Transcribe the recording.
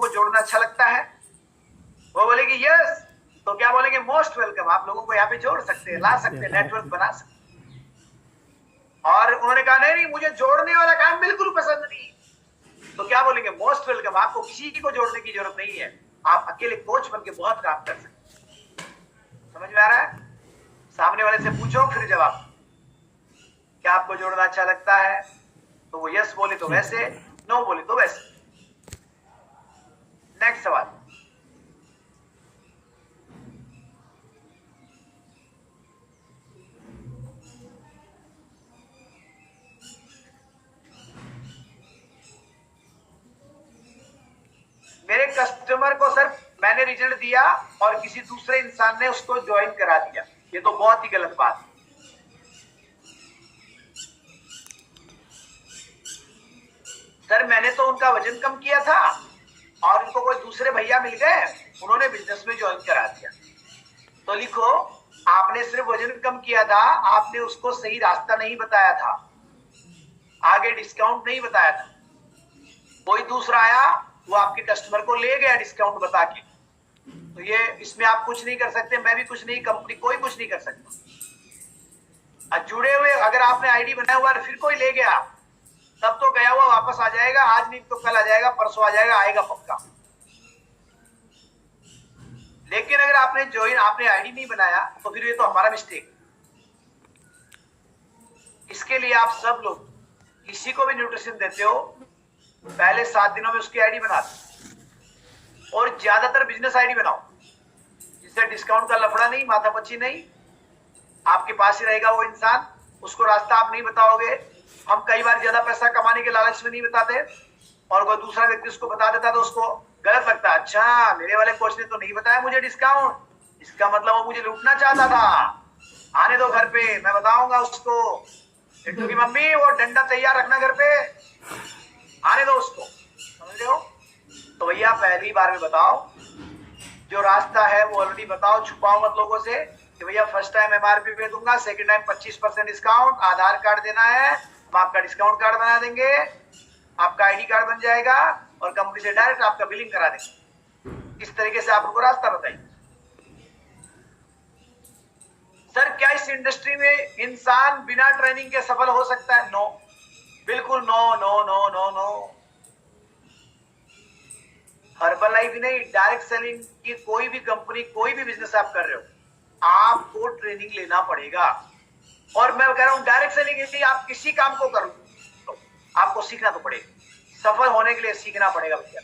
को जोड़ना अच्छा लगता है? वो बोलेगी यस। तो क्या बोलेंगे? मोस्ट वेलकम, आप लोगों को यहाँ पे जोड़ सकते हैं, ला सकते हैं, नेटवर्क बना सकते हैं। और उन्होंने कहा नहीं नहीं, मुझे जोड़ने वाला काम बिल्कुल पसंद नहीं। तो क्या बोलेंगे? मोस्ट वेलकम, आपको किसी को जोड़ने की जरूरत नहीं है, आप अकेले कोच बन के बहुत काम कर सकते हैं। समझ में आ रहा है? सामने वाले से पूछो फिर जवाब, क्या आपको जोड़ना अच्छा लगता है? तो वो यस बोले तो वैसे, नो बोले तो वैसे। नेक्स्ट सवाल। मेरे कस्टमर को सर मैंने रिजल्ट दिया और किसी दूसरे इंसान ने उसको ज्वाइन करा दिया, ये तो बहुत ही गलत बात है। सर मैंने तो उनका वजन कम किया था और उनको कोई दूसरे भैया मिल गए, उन्होंने बिजनेस में ज्वाइन करा दिया। तो लिखो, आपने सिर्फ वजन कम किया था, आपने उसको सही रास्ता नहीं बताया था, आगे डिस्काउंट नहीं बताया था। कोई दूसरा आया, वो आपके कस्टमर को ले गया डिस्काउंट बता के। तो ये इसमें आप कुछ नहीं कर सकते, मैं भी कुछ नहीं, कंपनी कोई कुछ नहीं कर सकता। जुड़े हुए अगर आपने आईडी बनाया हुआ फिर कोई ले गया, तब तो गया हुआ वापस आ जाएगा, आज नहीं तो कल आ जाएगा, परसों आ जाएगा, आएगा पक्का। लेकिन अगर आपने ज्वाइन, आपने आईडी नहीं बनाया तो फिर ये तो हमारा मिस्टेक। इसके लिए आप सब लोग किसी को भी न्यूट्रिशन देते हो, पहले 7 दिनों में उसकी आईडी बना दो और ज्यादातर बिजनेस आईडी बनाओ, जिससे डिस्काउंट का लफड़ा नहीं, माथापच्ची नहीं, आपके पास ही रहेगा वो इंसान, उसको रास्ता आप नहीं बताओगे। हम कई बार ज्यादा पैसा कमाने के लालच में नहीं बताते और कोई दूसरा व्यक्ति उसको बता देता तो उसको गलत लगता है, अच्छा मेरे वाले कोच ने तो नहीं बताया मुझे डिस्काउंट, इसका मतलब वो मुझे लूटना चाहता था। आने दो घर पे, मैं बताऊंगा उसको। बिट्टू की मम्मी वो डंडा तैयार रखना घर पे, आने दो उसको। समझ रहे हो? तो भैया पहली बार में बताओ, जो रास्ता है वो ऑलरेडी बताओ, छुपाओ मत लोगों से कि भैया फर्स्ट टाइम एमआरपी पे दूंगा, सेकंड टाइम 25% डिस्काउंट, आधार कार्ड देना है, हम आपका डिस्काउंट कार्ड बना देंगे, आपका आईडी कार्ड बन जाएगा और कंपनी से डायरेक्ट आपका बिलिंग करा देंगे। इस तरीके से आप उनको रास्ता बताइए। सर क्या इस इंडस्ट्री में इंसान बिना ट्रेनिंग के सफल हो सकता है? नो, बिल्कुल no no no no no. Herbalife नहीं, डायरेक्ट सेलिंग की कोई भी कंपनी, कोई भी बिजनेस आप कर रहे हो, आपको ट्रेनिंग लेना पड़ेगा। और मैं कह रहा हूं डायरेक्ट सेलिंग इसलिए आप किसी काम को करो तो आपको सीखना तो पड़ेगा, सफल होने के लिए सीखना पड़ेगा भैया।